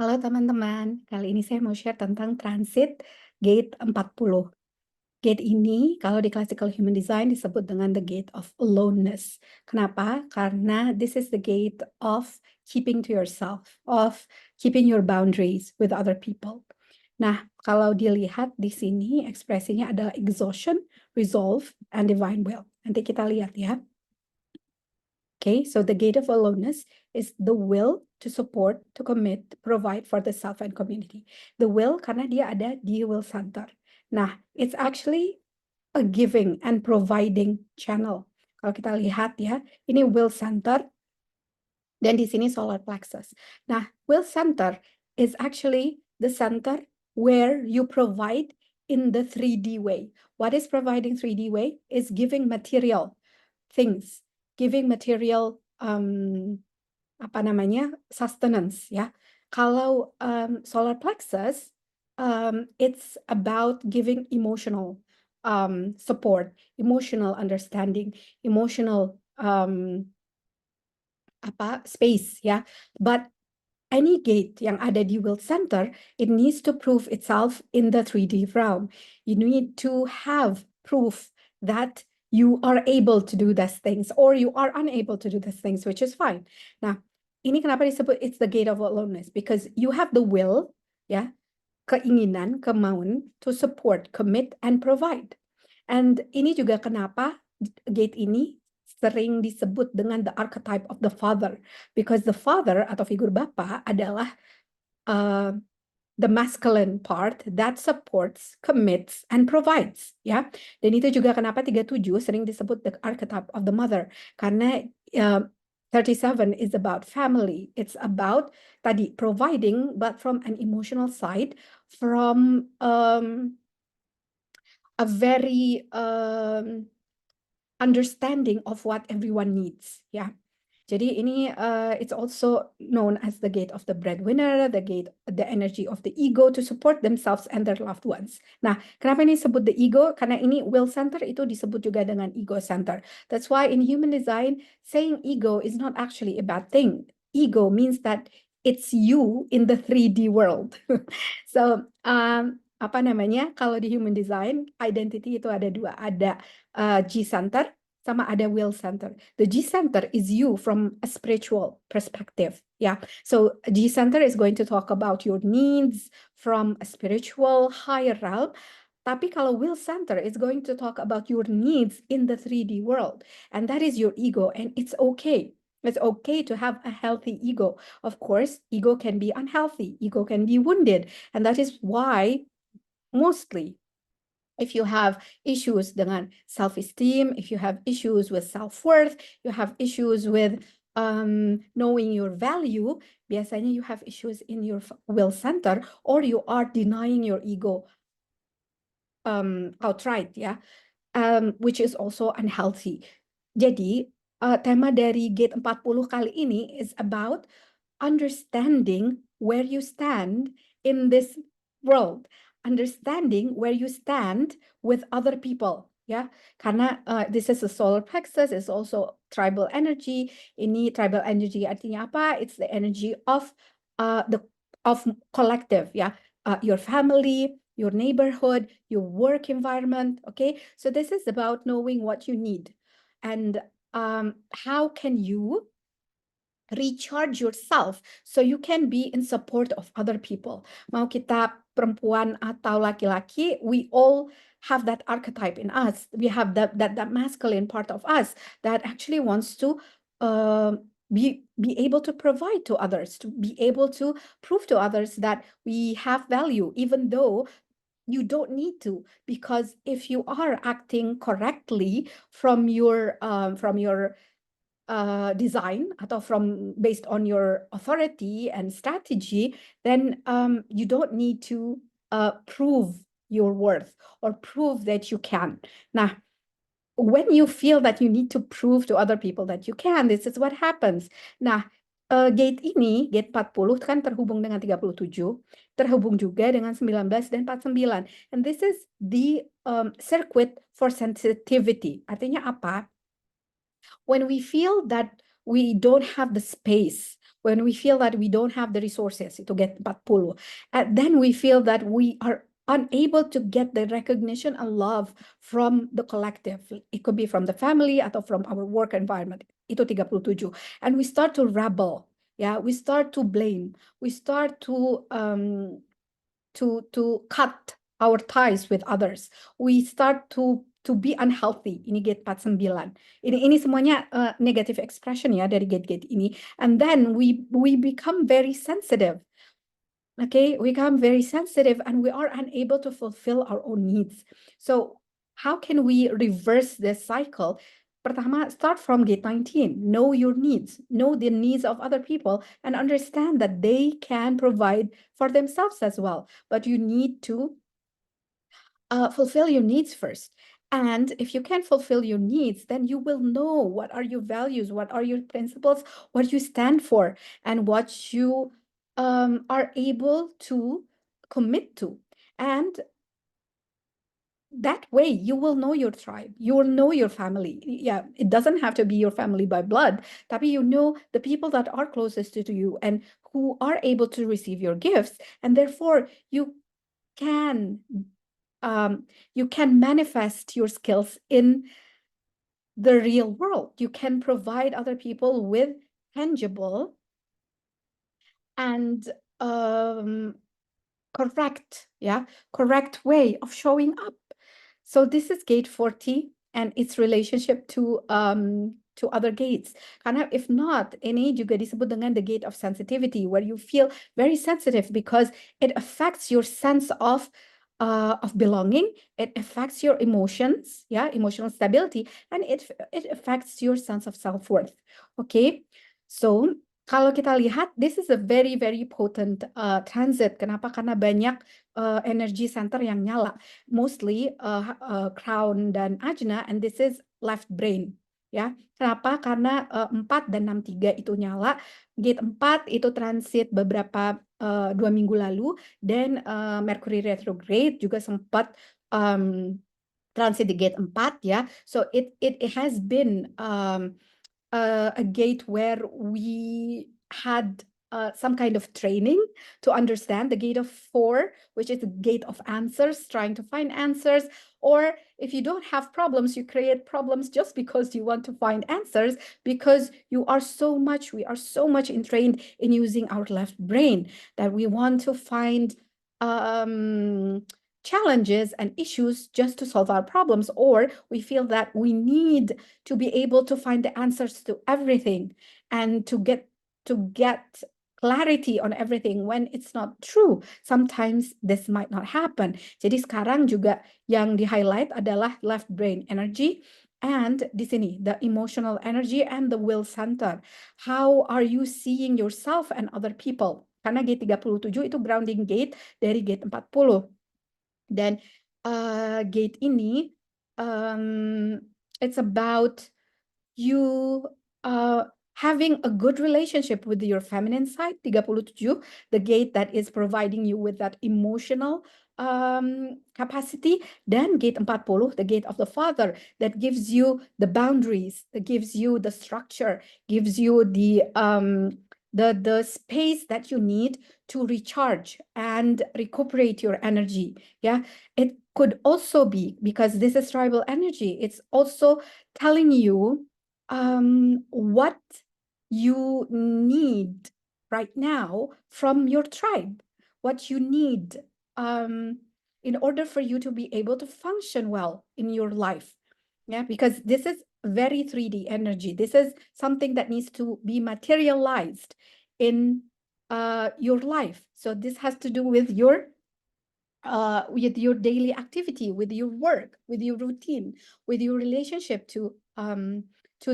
Halo teman-teman, kali ini saya mau share tentang transit gate 40. Gate ini kalau di classical human design disebut dengan the gate of aloneness. Kenapa? Karena this is the gate of keeping to yourself, of keeping your boundaries with other people. Nah, kalau dilihat di sini ekspresinya adalah exhaustion, resolve, and divine will. Nanti kita lihat ya. Okay, so the gate of aloneness is the will to support, to commit, to provide for the self and community. The will karena dia ada di will center. Nah, it's actually a giving and providing channel. Kalau kita lihat ya, ini will center dan di sini solar plexus. Nah, will center is actually the center where you provide in the 3D way. What is providing 3D way? Is giving material things, giving material sustenance ya. Kalau solar plexus, it's about giving emotional support, emotional understanding, emotional space ya. But any gate yang ada di will center, it needs to prove itself in the 3D realm. You need to have proof that you are able to do these things or you are unable to do these things, which is fine. Nah, ini kenapa disebut it's the gate of aloneness? Because you have the will, ya, keinginan, kemauan to support, commit, and provide. And ini juga kenapa gate ini sering disebut dengan the archetype of the father, because the father atau figur bapa adalah the masculine part that supports, commits, and provides, ya. Dan itu juga kenapa 37 sering disebut the archetype of the mother, karena 37 is about family. It's about tadi providing, but from an emotional side, from a very understanding of what everyone needs, ya. Jadi ini it's also known as the gate of the breadwinner, the energy of the ego to support themselves and their loved ones. Nah, kenapa ini disebut the ego? Karena ini will center itu disebut juga dengan ego center. That's why in human design, saying ego is not actually a bad thing. Ego means that it's you in the 3D world. So, kalau di human design, identity itu ada dua, ada G center sama ada will center. The G center is you from a spiritual perspective. Yeah. So G center is going to talk about your needs from a spiritual higher realm. Tapi kalau will center is going to talk about your needs in the 3D world. And that is your ego. And it's okay. It's okay to have a healthy ego. Of course, ego can be unhealthy. Ego can be wounded. And that is why mostly if you have issues dengan self-esteem, if you have issues with self-worth, you have issues with knowing your value, biasanya you have issues in your will center, or you are denying your ego outright, ya, which is also unhealthy. Jadi, tema dari Gate 40 kali ini is about understanding where you stand in this world, understanding where you stand with other people, ya. Karena this is a solar plexus, is also tribal energy. Ini tribal energy artinya apa? It's the energy of collective, ya. Your family, your neighborhood, your work environment, okay? So this is about knowing what you need and how can you recharge yourself so you can be in support of other people. Mau kita perempuan atau laki-laki, we all have that archetype in us. We have that masculine part of us that actually wants to be able to provide to others, to be able to prove to others that we have value, even though you don't need to, because if you are acting correctly from your design atau based on your authority and strategy, then you don't need to prove your worth or prove that you can. Nah, when you feel that you need to prove to other people that you can, this is what happens. Nah, gate 40 kan terhubung dengan 37, terhubung juga dengan 19 dan 49. And this is the circuit for sensitivity. Artinya apa? When we feel that we don't have the space when we feel that we don't have the resources, itu gate 40. And then we feel that we are unable to get the recognition and love from the collective. It could be from the family atau from our work environment. Itu 37. And we start to rebel. Yeah, we start to blame. We start to cut our ties with others. We start to be unhealthy. Ini gate 49. Ini semuanya negative expression ya dari gate-gate ini. And then we become very sensitive. Okay, we become very sensitive and we are unable to fulfill our own needs. So how can we reverse this cycle? Pertama, start from gate 19. Know your needs, know the needs of other people, and understand that they can provide for themselves as well. But you need to fulfill your needs first. And if you can't fulfill your needs, then you will know what are your values, what are your principles, what you stand for, and what you are able to commit to. And that way you will know your tribe, you will know your family. Yeah, it doesn't have to be your family by blood, tapi you know the people that are closest to you and who are able to receive your gifts, and therefore you can manifest your skills in the real world. You can provide other people with tangible and correct way of showing up. So this is gate 40 and its relationship to other gates. Karena if not, ini juga disebut dengan the gate of sensitivity, where you feel very sensitive because it affects your sense of belonging, it affects your emotions, yeah, emotional stability, and it affects your sense of self-worth. Okay, so kalau kita lihat, this is a very very potent transit. Kenapa? Karena banyak energy center yang nyala, mostly crown dan ajna, and this is left brain. Ya, kenapa? Karena 4 dan 63 itu nyala. Gate 4 itu transit beberapa 2 minggu lalu, dan Mercury retrograde juga sempat transit di gate 4 ya. So it has been a gate where we had some kind of training to understand. The gate of 4, which is the gate of answers, trying to find answers. Or if you don't have problems, you create problems just because you want to find answers, because we are so much entrained in using our left brain that we want to find challenges and issues just to solve our problems, or we feel that we need to be able to find the answers to everything and to get clarity on everything, when it's not true. Sometimes this might not happen. Jadi sekarang juga yang di-highlight adalah left brain energy, and di sini the emotional energy and the will center. How are you seeing yourself and other people? Karena gate 37 itu grounding gate dari gate 40. Dan gate ini it's about you having a good relationship with your feminine side, 37, the gate that is providing you with that emotional capacity. Dan gate 40, the gate of the father, that gives you the boundaries, that gives you the structure, gives you the space that you need to recharge and recuperate your energy. Yeah, it could also be, because this is tribal energy, it's also telling you what you need right now from your tribe, what you need in order for you to be able to function well in your life. Yeah, because this is very 3D energy. This is something that needs to be materialized in your life. So this has to do with your daily activity, with your work, with your routine, with your relationship to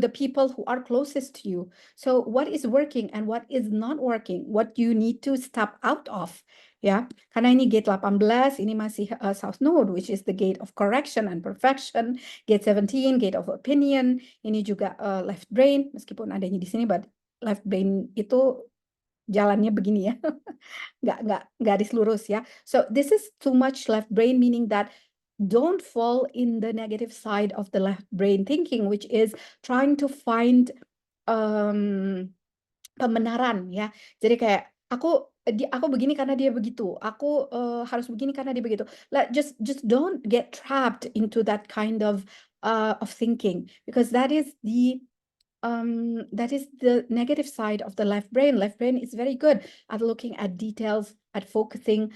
the people who are closest to you. So what is working and what is not working, what you need to step out of. Ya, karena ini gate 18, ini masih South Node, which is the gate of correction and perfection. Gate 17, gate of opinion. Ini juga left brain, meskipun adanya di sini, but left brain itu jalannya begini ya, nggak garis lurus ya. So this is too much left brain, meaning that don't fall in the negative side of the left brain thinking, which is trying to find pembenaran ya. Jadi kayak aku begini karena dia begitu. Aku harus begini karena dia begitu. Like just don't get trapped into that kind of thinking, because that is the negative side of the left brain. Left brain is very good at looking at details, at focusing.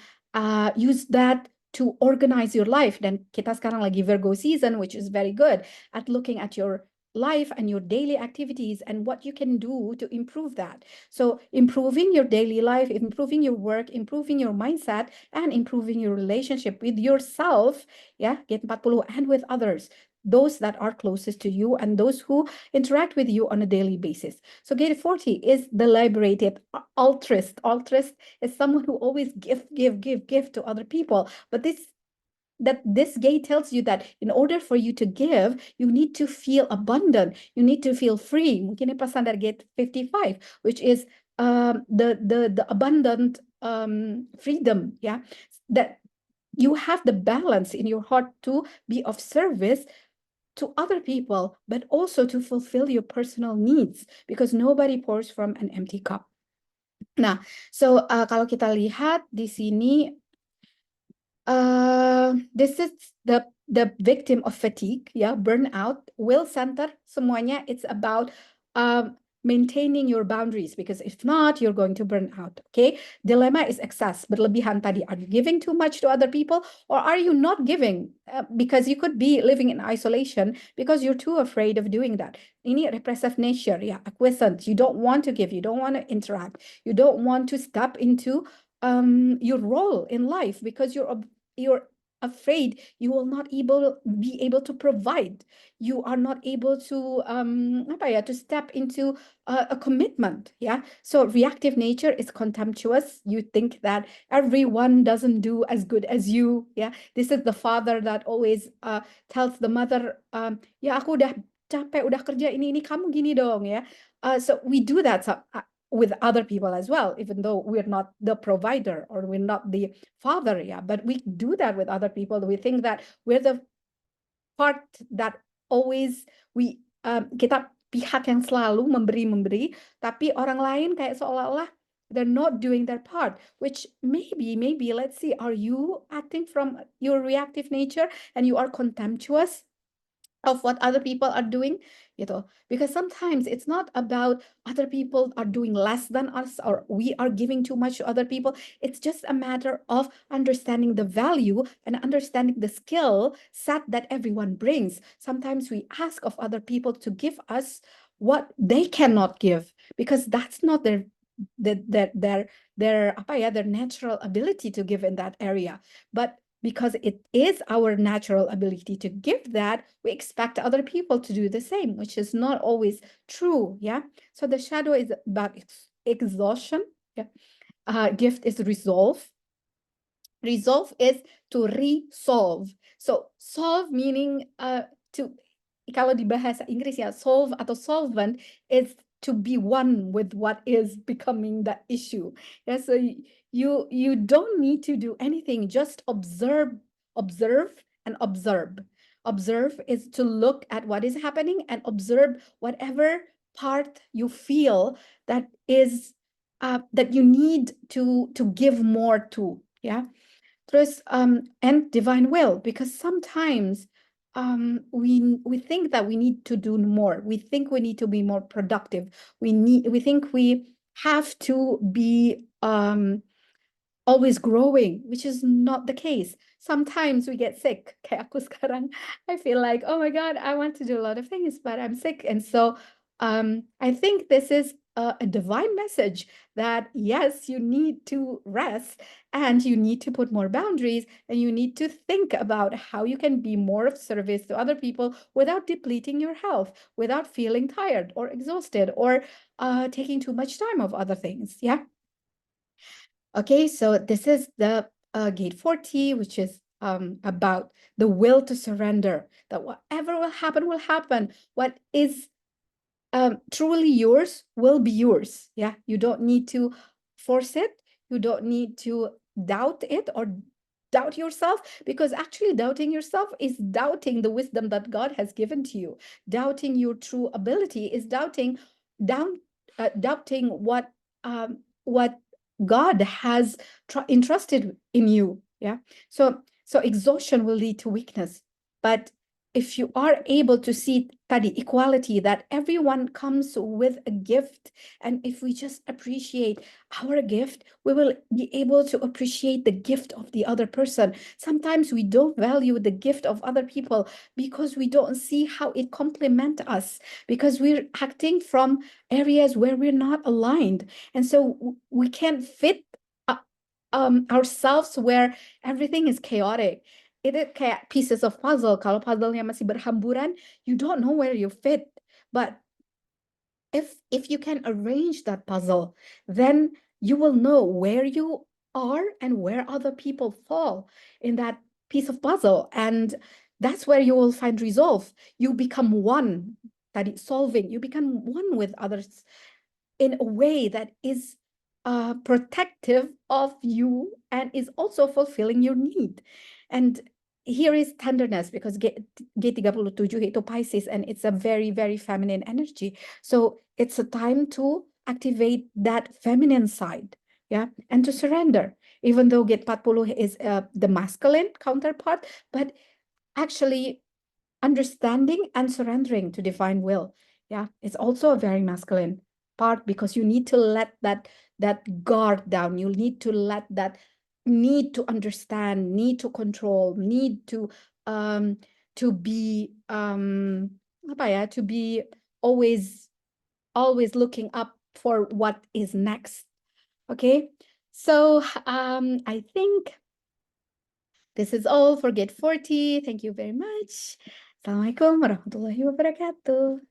Use that to organize your life. Dan kita sekarang lagi Virgo season, which is very good at looking at your life and your daily activities and what you can do to improve that. So improving your daily life, improving your work, improving your mindset, and improving your relationship with yourself, yeah, Gate 40, and with others, those that are closest to you and those who interact with you on a daily basis. So Gate 40 is the liberated altruist. Altruist is someone who always give to other people. But this gate tells you that in order for you to give, you need to feel abundant. You need to feel free. Mungkin ini pesan dari Gate 55, which is the abundant freedom. Yeah, that you have the balance in your heart to be of service to other people, but also to fulfill your personal needs, because nobody pours from an empty cup. Nah, so kalau kita lihat di sini, this is the victim of fatigue, ya, burnout, will center, semuanya it's about maintaining your boundaries, because if not, you're going to burn out. Okay, dilemma is excess, berlebihan tadi. Are you giving too much to other people, or are you not giving? Because you could be living in isolation because you're too afraid of doing that. Ini repressive nature, yeah, acquiescence. You don't want to give, you don't want to interact, you don't want to step into your role in life because you're afraid you will not be able to provide. You are not able to to step into a commitment. Yeah. So reactive nature is contemptuous. You think that everyone doesn't do as good as you. Yeah. This is the father that always tells the mother, ya aku udah capek, udah kerja ini kamu gini dong ya. So we do that with other people as well, even though we're not the provider or we're not the father, yeah, but we do that with other people. We think that we're the part that always kita pihak yang selalu memberi, tapi orang lain kayak seolah-olah they're not doing their part, which maybe let's see, are you acting from your reactive nature and you are contemptuous of what other people are doing, gitu? Because sometimes it's not about other people are doing less than us or we are giving too much to other people. It's just a matter of understanding the value and understanding the skill set that everyone brings. Sometimes we ask of other people to give us what they cannot give, because that's not their natural ability to give in that area. But because it is our natural ability to give that, we expect other people to do the same, which is not always true. Yeah. So the shadow is about exhaustion. Yeah. Gift is resolve. Resolve is to resolve. So solve meaning to, kalau di bahasa Inggris ya, solve atau solvent is to be one with what is becoming the issue. Yeah, so you don't need to do anything, just observe and observe. Observe is to look at what is happening and observe whatever part you feel that is that you need to give more to. Yeah. Terus and divine will, because sometimes we think that we need to do more. We think we need to be more productive. We think we have to be always growing, which is not the case. Sometimes we get sick. Kayak aku sekarang, I feel like, oh my God, I want to do a lot of things, but I'm sick. And so I think this is a divine message that yes, you need to rest and you need to put more boundaries and you need to think about how you can be more of service to other people without depleting your health, without feeling tired or exhausted or taking too much time of other things. Yeah. Okay, so this is the Gate 40, which is about the will to surrender, that whatever will happen. What is truly yours will be yours. Yeah, you don't need to force it. You don't need to doubt it or doubt yourself, because actually doubting yourself is doubting the wisdom that God has given to you. Doubting your true ability is doubting doubting what God has entrusted in you. Yeah. So exhaustion will lead to weakness. But if you are able to see tadi equality, that everyone comes with a gift, and if we just appreciate our gift, we will be able to appreciate the gift of the other person. Sometimes we don't value the gift of other people because we don't see how it complements us, because we're acting from areas where we're not aligned. And so we can't fit ourselves where everything is chaotic. Itu kayak pieces of puzzle. Kalau puzzle-nya masih berhamburan, you don't know where you fit. But if you can arrange that puzzle, then you will know where you are and where other people fall in that piece of puzzle. And that's where you will find resolve. You become one, tadi solving, you become one with others in a way that is protective of you and is also fulfilling your need. And here is tenderness, because G37 itu Pisces, and it's a very, very feminine energy. So it's a time to activate that feminine side, yeah, and to surrender. Even though G40 is the masculine counterpart, but actually understanding and surrendering to divine will, yeah, it's also a very masculine part, because you need to let that guard down. You need to let that need to understand, need to control, need to be apa ya, to be always looking up for what is next. Okay, so I think this is all for Get 40. Thank you very much. Assalamualaikum warahmatullahi wabarakatuh.